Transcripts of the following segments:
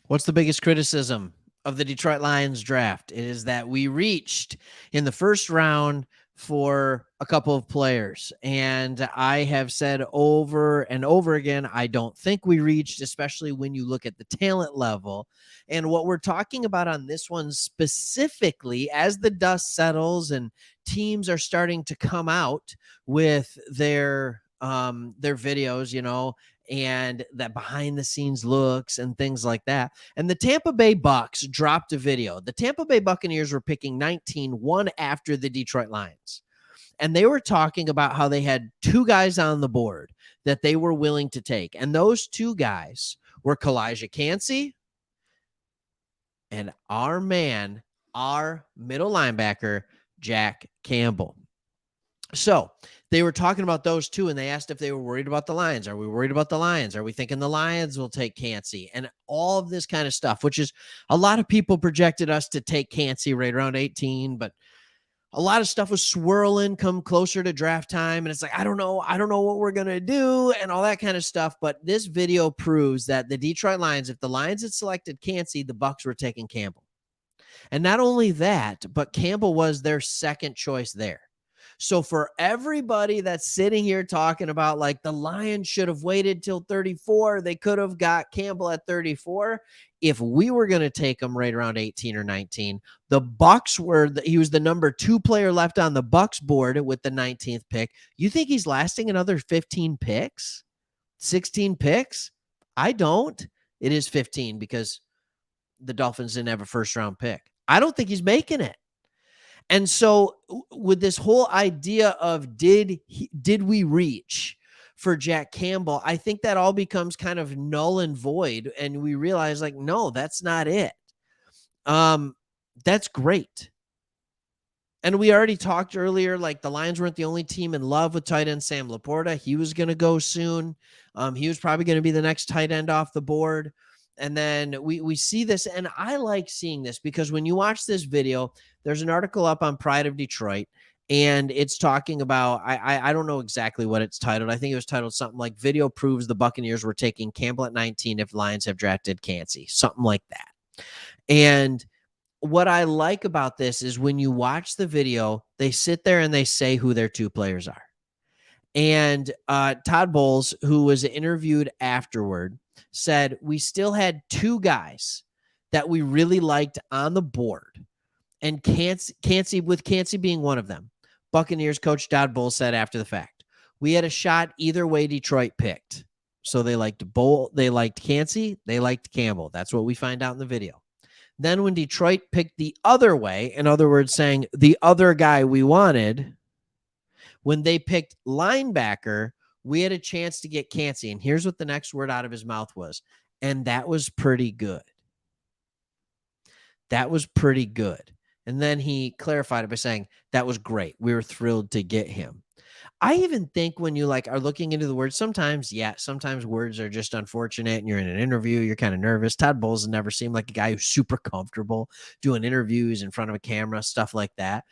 What's the biggest criticism of the Detroit Lions draft? It is that we reached in the first round for a couple of players. And I have said over and over again, I don't think we reached, especially when you look at the talent level. And what we're talking about on this one specifically, as the dust settles and teams are starting to come out with their videos, and that behind the scenes looks and things like that. And the Tampa Bay Bucks dropped a video. The Tampa Bay Buccaneers were picking 19, one after the Detroit Lions. And they were talking about how they had two guys on the board that they were willing to take. And those two guys were Kalijah Cansey and our middle linebacker, Jack Campbell. So they were talking about those two, and they asked if they were worried about the Lions. Are we worried about the Lions? Are we thinking the Lions will take Cansey? And all of this kind of stuff, which is a lot of people projected us to take Cansey right around 18, but a lot of stuff was swirling come closer to draft time. And it's like, I don't know what we're going to do and all that kind of stuff. But this video proves that the Detroit Lions, if the Lions had selected Cansey, the Bucks were taking Campbell. And not only that, but Campbell was their second choice there. So for everybody that's sitting here talking about like the Lions should have waited till 34, they could have got Campbell at 34. If we were going to take him right around 18 or 19, the Bucks he was the number 2 player left on the Bucks board with the 19th pick. You think he's lasting another 15 picks? 16 picks? I don't. It is 15 because the Dolphins didn't have a first round pick. I don't think he's making it. And so with this whole idea of did we reach for Jack Campbell, I think that all becomes kind of null and void. And we realize like, no, that's not it. That's great. And we already talked earlier, like the Lions weren't the only team in love with tight end Sam Laporta. He was going to go soon. He was probably going to be the next tight end off the board. And then we see this, and I like seeing this because when you watch this video, there's an article up on Pride of Detroit, and it's talking about, I don't know exactly what it's titled. I think it was titled something like "Video Proves the Buccaneers Were Taking Campbell at 19 if Lions have drafted Cansey," something like that. And what I like about this is when you watch the video, they sit there and they say who their two players are. And Todd Bowles, who was interviewed afterward, said we still had two guys that we really liked on the board, and Cansey being one of them. Buccaneers coach Todd Bowles said after the fact, we had a shot either way Detroit picked. So they liked Cansey, they liked Campbell. That's what we find out in the video. Then when Detroit picked the other way, in other words, saying the other guy we wanted, when they picked linebacker, we had a chance to get Cansey. And here's what the next word out of his mouth was. And that was pretty good. That was pretty good. And then he clarified it by saying, that was great. We were thrilled to get him. I even think when you are looking into the words, sometimes words are just unfortunate and you're in an interview, you're kind of nervous. Todd Bowles has never seemed like a guy who's super comfortable doing interviews in front of a camera, stuff like that.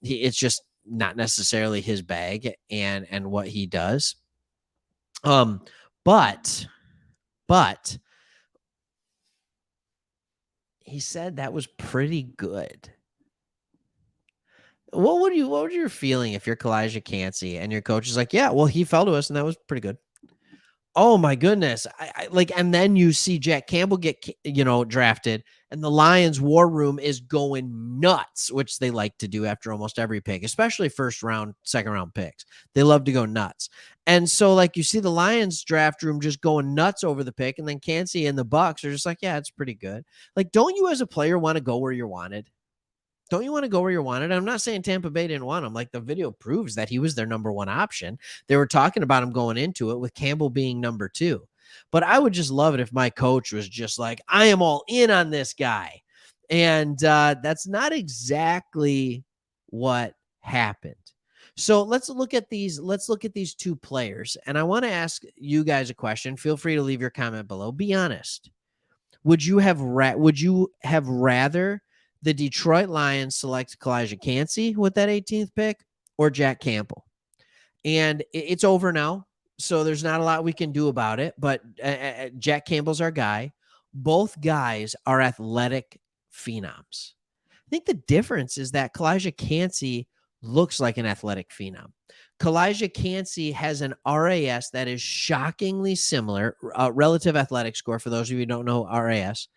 It's just not necessarily his bag and what he does. But he said that was pretty good. What would your feeling if you're Kalijah Cansey and your coach is like, yeah, well, he fell to us and that was pretty good. Oh my goodness. And then you see Jack Campbell get, drafted, and the Lions war room is going nuts, which they like to do after almost every pick, especially first round, second round picks. They love to go nuts. And so you see the Lions draft room just going nuts over the pick, and then Cansey and the Bucks are just like, yeah, it's pretty good. Don't you as a player want to go where you're wanted? Don't you want to go where you're wanted? I'm not saying Tampa Bay didn't want him. The video proves that he was their number one option. They were talking about him going into it with Campbell being number 2. But I would just love it if my coach was just like, I am all in on this guy. And that's not exactly what happened. So let's look at these two players. And I want to ask you guys a question. Feel free to leave your comment below. Be honest. Would you have rather the Detroit Lions select Kalijah Cansey with that 18th pick or Jack Campbell? And it's over now, so there's not a lot we can do about it, but Jack Campbell's our guy. Both guys are athletic phenoms. I think the difference is that Kalijah Cansey looks like an athletic phenom. Kalijah Cansey has an RAS that is shockingly similar, relative athletic score, for those of you who don't know RAS,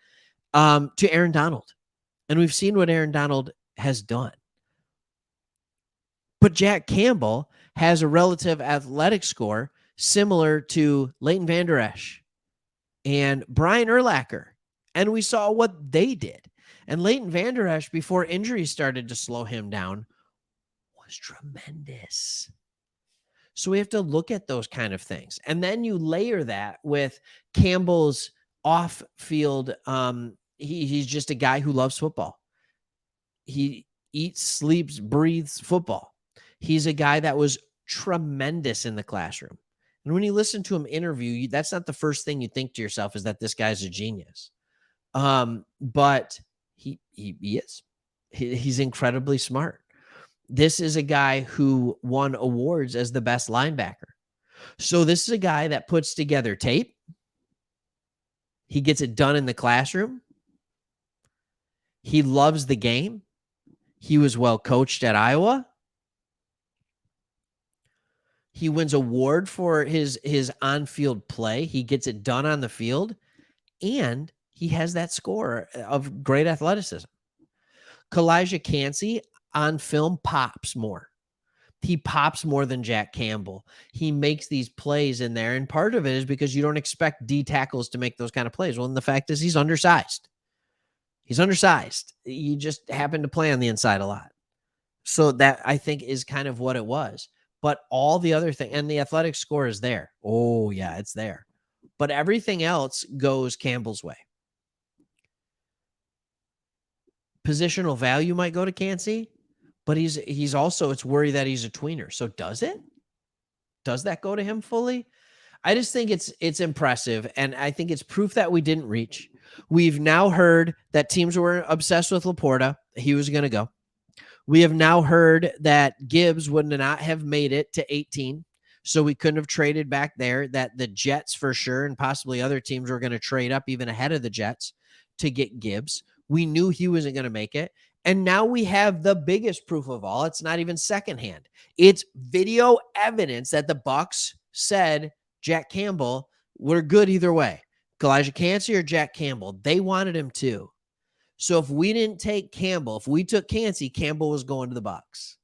to Aaron Donald. And we've seen what Aaron Donald has done. But Jack Campbell has a relative athletic score similar to Leighton Vander Esch and Brian Urlacher. And we saw what they did. And Leighton Vander Esch, before injuries started to slow him down, was tremendous. So we have to look at those kind of things. And then you layer that with Campbell's off-field. He's just a guy who loves football. He eats, sleeps, breathes football. He's a guy that was tremendous in the classroom. And when you listen to him interview, that's not the first thing you think to yourself, is that this guy's a genius. But he is. He's incredibly smart. This is a guy who won awards as the best linebacker. So this is a guy that puts together tape. He gets it done in the classroom. He loves the game. He was well coached at Iowa. He wins award for his on-field play. He gets it done on the field, and he has that score of great athleticism. Kalijah Cansey on film pops more. He pops more than Jack Campbell. He makes these plays in there, and part of it is because you don't expect D tackles to make those kind of plays. Well, and the fact is he's undersized. He's undersized. He just happened to play on the inside a lot. So that, I think, is kind of what it was. But all the other thing, and the athletic score is there. Oh, yeah, it's there. But everything else goes Campbell's way. Positional value might go to Cansey, but he's also, it's worry that he's a tweener. So does it? Does that go to him fully? I just think it's impressive, and I think it's proof that we didn't reach. We've now heard that teams were obsessed with Laporta. He was going to go. We have now heard that Gibbs would not have made it to 18, so we couldn't have traded back there, that the Jets for sure and possibly other teams were going to trade up even ahead of the Jets to get Gibbs. We knew he wasn't going to make it. And now we have the biggest proof of all. It's not even secondhand. It's video evidence that the Bucs said Jack Campbell were good either way. Kalijah Cansey or Jack Campbell, they wanted him too. So if we didn't take Campbell, if we took Cansey, Campbell was going to the Bucs.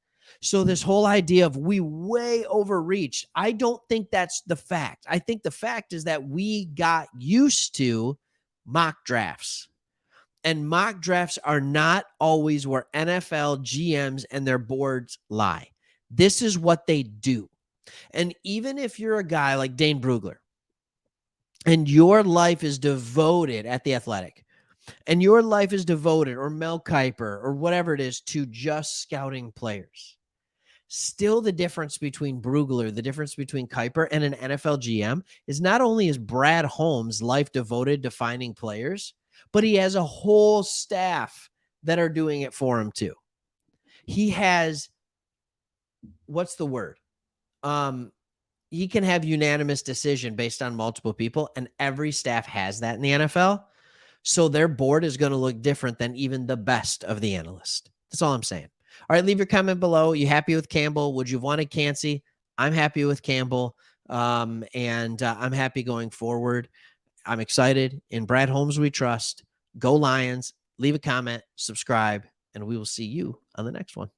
So this whole idea of we way overreached, I don't think that's the fact. I think the fact is that we got used to mock drafts. And mock drafts are not always where NFL GMs and their boards lie. This is what they do. And even if you're a guy like Dane Brugler and your life is devoted at The Athletic, and your life is devoted, or Mel Kiper, or whatever it is, to just scouting players, still the difference between Brugler, the difference between Kiper and an NFL GM is not only is Brad Holmes' life devoted to finding players, but he has a whole staff that are doing it for him too. He has, what's the word? He can have unanimous decision based on multiple people, and every staff has that in the NFL. So their board is going to look different than even the best of the analysts. That's all I'm saying. All right, leave your comment below. You happy with Campbell? Would you have wanted Cansey? I'm happy with Campbell, and I'm happy going forward. I'm excited. In Brad Holmes we trust. Go Lions. Leave a comment, subscribe, and we will see you on the next one.